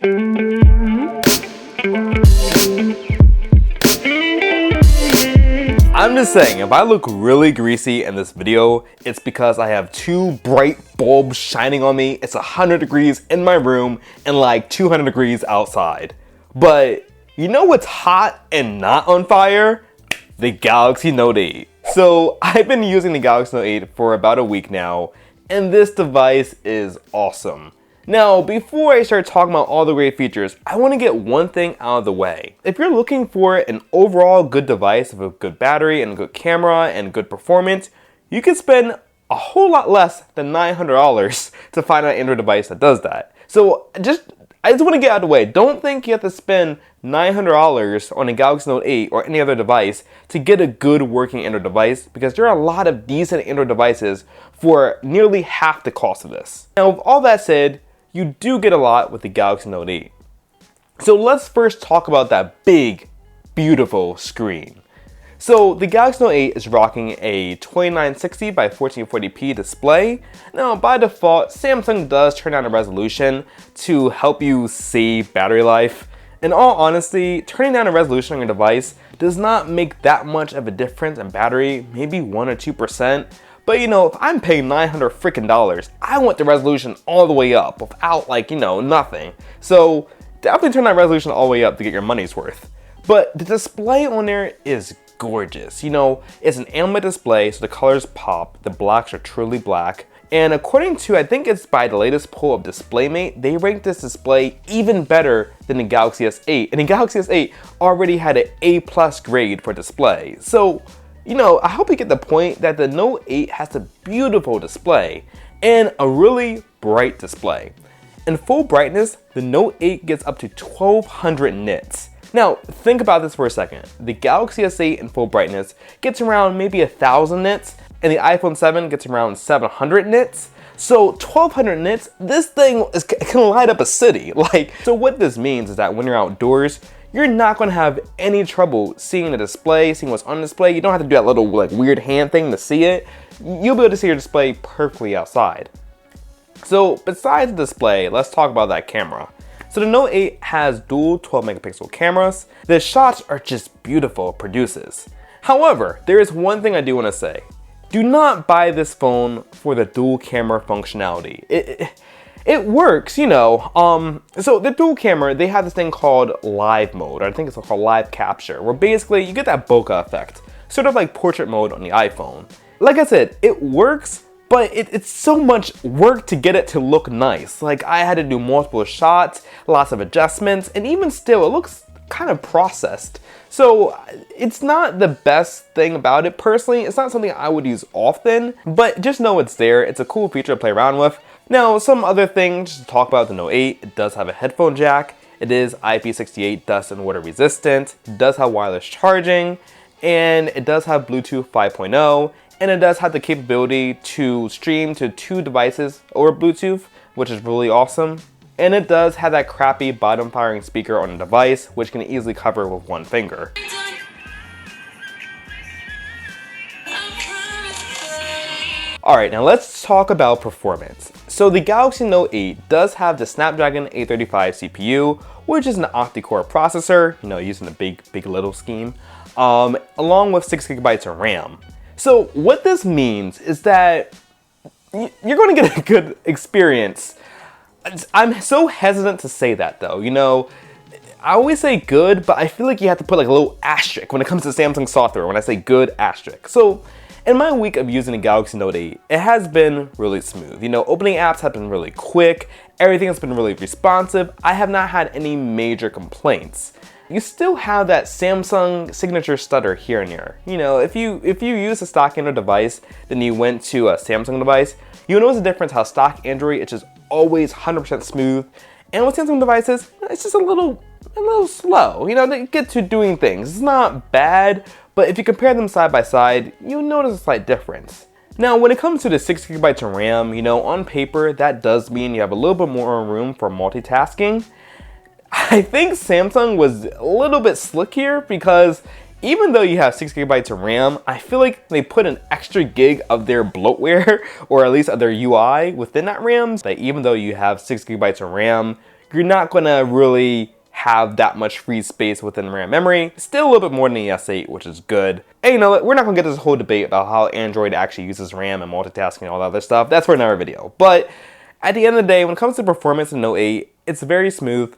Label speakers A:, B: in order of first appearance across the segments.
A: I'm just saying, if I look really greasy in this video, it's because I have two bright bulbs shining on me. It's 100 degrees in my room and like 200 degrees outside. But you know what's hot and not on fire? The Galaxy Note 8. So I've been using the Galaxy Note 8 for about a week now, and this device is awesome. Now, before I start talking about all the great features, I want to get one thing out of the way. If you're looking for an overall good device with a good battery and a good camera and good performance, you can spend a whole lot less than $900 to find an Android device that does that. So I just want to get out of the way. Don't think you have to spend $900 on a Galaxy Note 8 or any other device to get a good working Android device, because there are a lot of decent Android devices for nearly half the cost of this. Now, with all that said, you do get a lot with the Galaxy Note 8. So let's first talk about that big, beautiful screen. So the Galaxy Note 8 is rocking a 2960 by 1440p display. Now by default, Samsung does turn down the resolution to help you save battery life. In all honesty, turning down the resolution on your device does not make that much of a difference in battery, maybe 1 or 2%. But you know, if I'm paying $900 freaking, I want the resolution all the way up without nothing. So definitely turn that resolution all the way up to get your money's worth. But the display on there is gorgeous. You know, it's an AMOLED display, so the colors pop, the blacks are truly black. And according to, I think it's by the latest poll of DisplayMate, they ranked this display even better than the Galaxy S8. And the Galaxy S8 already had an A+ grade for display. So, you know, I hope you get the point that the Note 8 has a beautiful display and a really bright display. In full brightness, the Note 8 gets up to 1200 nits. Now, think about this for a second. The Galaxy S8 in full brightness gets around maybe 1000 nits, and the iPhone 7 gets around 700 nits. So 1200 nits, this thing can light up a city. So what this means is that when you're outdoors, you're not going to have any trouble seeing the display, seeing what's on display. You don't have to do that little weird hand thing to see it. You'll be able to see your display perfectly outside. So besides the display, let's talk about that camera. So the Note 8 has dual 12 megapixel cameras. The shots are just beautiful, it produces. However, there is one thing I do want to say. Do not buy this phone for the dual camera functionality. It works, you know. So the dual camera, they have this thing called live mode, or I think it's called live capture, where basically you get that bokeh effect, sort of like portrait mode on the iPhone. Like I said, it works, but it's so much work to get it to look nice. Like, I had to do multiple shots, lots of adjustments, and even still, it looks kind of processed. So it's not the best thing about it. Personally, it's not something I would use often, but just know it's there. It's a cool feature to play around with. Now, some other things to talk about the Note 8, it does have a headphone jack, it is IP68 dust and water resistant, it does have wireless charging, and it does have Bluetooth 5.0, and it does have the capability to stream to 2 devices over Bluetooth, which is really awesome. And it does have that crappy bottom firing speaker on the device, which can easily cover with one finger. Alright, now let's talk about performance. So the Galaxy Note 8 does have the Snapdragon 835 CPU, which is an octa-core processor, you know, using the big little scheme, along with 6 gigabytes of RAM. So what this means is that you're going to get a good experience. I'm so hesitant to say that though, you know. I always say good, but I feel like you have to put like a little asterisk when it comes to Samsung software when I say good asterisk. So in my week of using the Galaxy Note 8, it has been really smooth. You know, opening apps have been really quick, everything has been really responsive. I have not had any major complaints. You still have that Samsung signature stutter here and there. You know, if you use a stock Android device, then you went to a Samsung device, you'll notice the difference how stock Android, it's just always 100% smooth. And with Samsung devices, it's just a little slow. You know, they get to doing things. It's not bad, but if you compare them side by side, you'll notice a slight difference. Now, when it comes to the 6 gigabytes of RAM, you know, on paper, that does mean you have a little bit more room for multitasking. I think Samsung was a little bit slick here because even though you have 6 gigabytes of RAM, I feel like they put an extra gig of their bloatware, or at least of their UI within that RAM. That even though you have 6 gigabytes of RAM, you're not gonna really have that much free space within RAM memory. Still a little bit more than the S8, which is good. And you know what, we're not gonna get this whole debate about how Android actually uses RAM and multitasking and all that other stuff. That's for another video. But at the end of the day, when it comes to performance in Note 8, it's very smooth.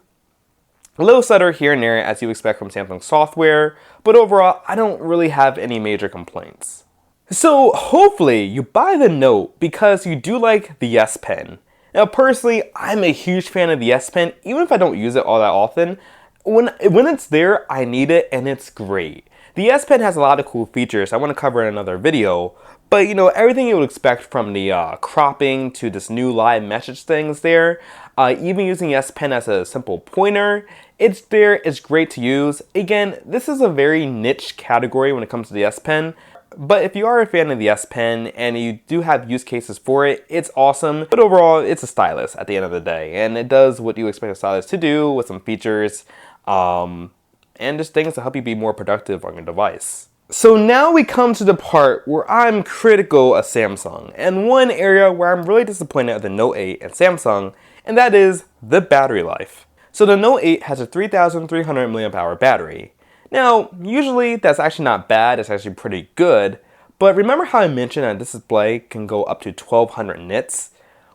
A: A little stutter here and there as you expect from Samsung software, but overall, I don't really have any major complaints. So hopefully you buy the Note because you do like the S Pen. Now personally, I'm a huge fan of the S Pen, even if I don't use it all that often. When it's there, I need it and it's great. The S Pen has a lot of cool features I want to cover in another video, but you know, everything you would expect from the cropping to this new live message things there, even using the S Pen as a simple pointer, it's there, it's great to use. Again, this is a very niche category when it comes to the S Pen, but if you are a fan of the S Pen and you do have use cases for it, it's awesome. But overall, it's a stylus at the end of the day, and it does what you expect a stylus to do with some features, and just things to help you be more productive on your device. So now we come to the part where I'm critical of Samsung, and one area where I'm really disappointed at the Note 8 and Samsung, and that is the battery life. So the Note 8 has a 3,300 mAh battery. Now, usually that's actually not bad, it's actually pretty good, but remember how I mentioned that this display can go up to 1,200 nits?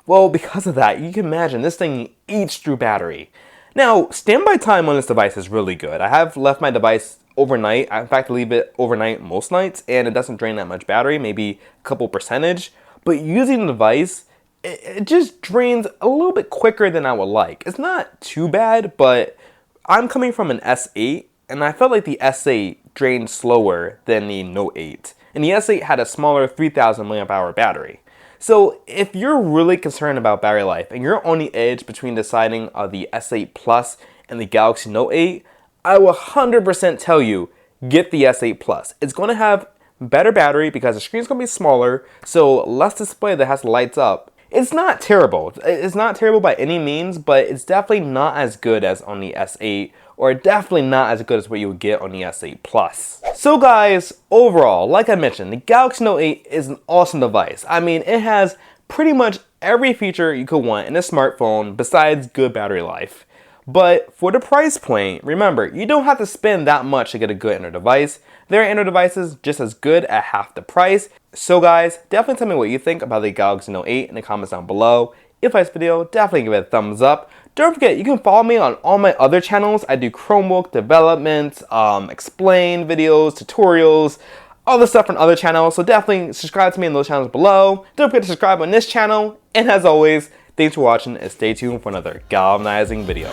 A: Well, because of that, you can imagine this thing eats through battery. Now, standby time on this device is really good. I have left my device overnight. I in fact leave it overnight most nights, and it doesn't drain that much battery, maybe a couple percentage. But using the device, it just drains a little bit quicker than I would like. It's not too bad, but I'm coming from an S8, and I felt like the S8 drained slower than the Note 8. And the S8 had a smaller 3,000 mAh battery. So if you're really concerned about battery life and you're on the edge between deciding the S8 Plus and the Galaxy Note 8, I will 100% tell you, get the S8 Plus. It's going to have better battery because the screen's going to be smaller, so less display that has lights up. It's not terrible. It's not terrible by any means, but it's definitely not as good as on the S8, or definitely not as good as what you would get on the S8 Plus. So guys, overall, like I mentioned, the Galaxy Note 8 is an awesome device. I mean, it has pretty much every feature you could want in a smartphone besides good battery life. But for the price point, remember, you don't have to spend that much to get a good Android device. There are Android devices just as good at half the price. So guys, definitely tell me what you think about the Galaxy Note 8 in the comments down below. If you like this video, definitely give it a thumbs up. Don't forget, you can follow me on all my other channels. I do Chromebook development, explain videos, tutorials, all the stuff on other channels. So definitely subscribe to me in those channels below. Don't forget to subscribe on this channel. And as always, thanks for watching and stay tuned for another galvanizing video.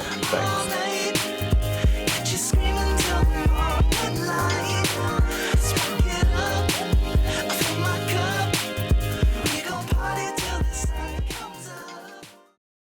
A: Thanks.